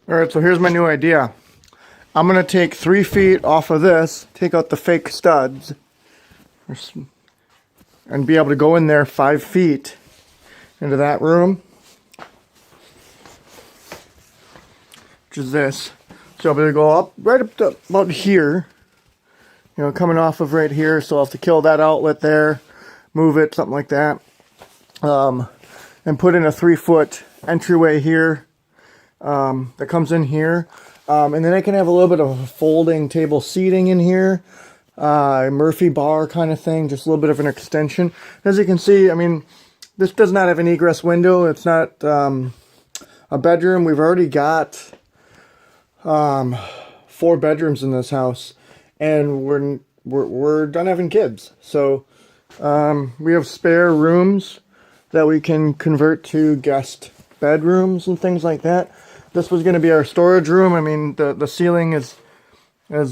Alright, so here's my new idea. I'm going to take 3 feet off of this, take out the fake studs, and be able to go in there 5 feet into that room, which is this. So I'm going to go up right up to about here, you know, coming off of right here, so I'll have to kill that outlet there, move it, something like that, and put in a 3-foot entryway here that comes in here. And then I can have a little bit of a folding table seating in here, Murphy bar kind of thing, just a little bit of an extension. As you can see, I mean, this does not have an egress window. It's not a bedroom. We've already got 4 bedrooms in this house, and we're done having kids. So we have spare rooms that we can convert to guest bedrooms and things like that. This was going to be our storage room. I mean, the ceiling is you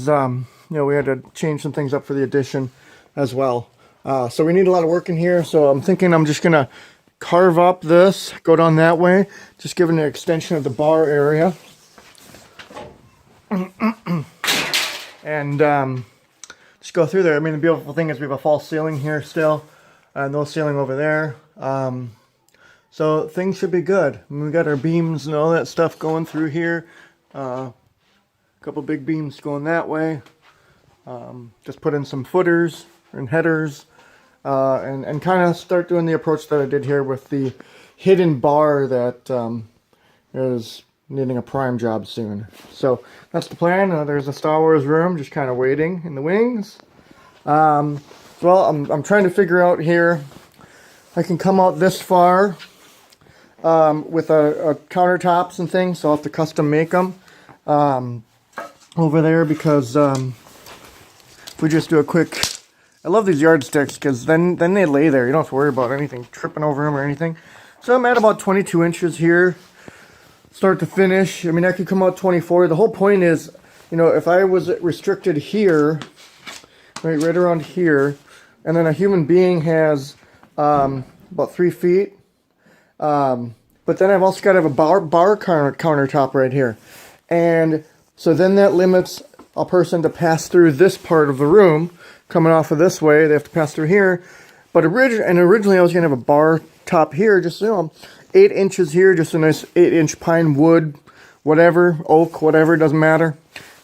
know, we had to change some things up for the addition as well. So we need a lot of work in here. So I'm thinking I'm just going to carve up this, go down that way, just giving an extension of the bar area. And just go through there. I mean, the beautiful thing is we have a false ceiling here still, and no ceiling over there. So things should be good. We got our beams and all that stuff going through here. A couple big beams going that way. Just put in some footers and headers, and kind of start doing the approach that I did here with the hidden bar that is needing a prime job soon. So that's the plan. There's a Star Wars room just kind of waiting in the wings. Well, I'm trying to figure out here. I can come out this far with a countertops and things, so I'll have to custom make them over there, because if we just do a quick, I love these yardsticks because then they lay there. You don't have to worry about anything tripping over them or anything. So I'm at about 22 inches here, start to finish. I mean, I could come out 24. The whole point is, you know, if I was restricted here, right around here, and then a human being has about 3 feet. But then I've also got to have a bar countertop right here. And so then that limits a person to pass through this part of the room. Coming off of this way, they have to pass through here. But originally I was going to have a bar top here, just, you know, 8 inches here, just a nice 8-inch pine wood, whatever, oak, whatever, doesn't matter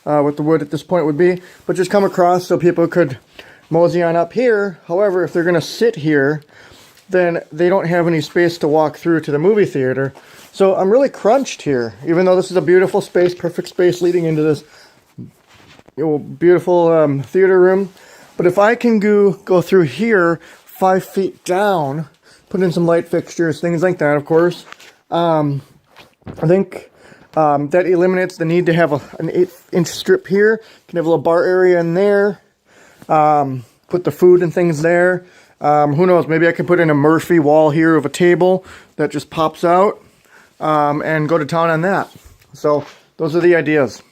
what the wood at this point would be. But just come across so people could mosey on up here. However, if they're going to sit here, then they don't have any space to walk through to the movie theater. So I'm really crunched here, even though this is a beautiful space, perfect space leading into this, you know, beautiful theater room. But if I can go through here 5 feet down, put in some light fixtures, things like that, of course, I think that eliminates the need to have an 8-inch strip here. Can have a little bar area in there, put the food and things there. Who knows, maybe I could put in a Murphy wall here of a table that just pops out, and go to town on that. So those are the ideas.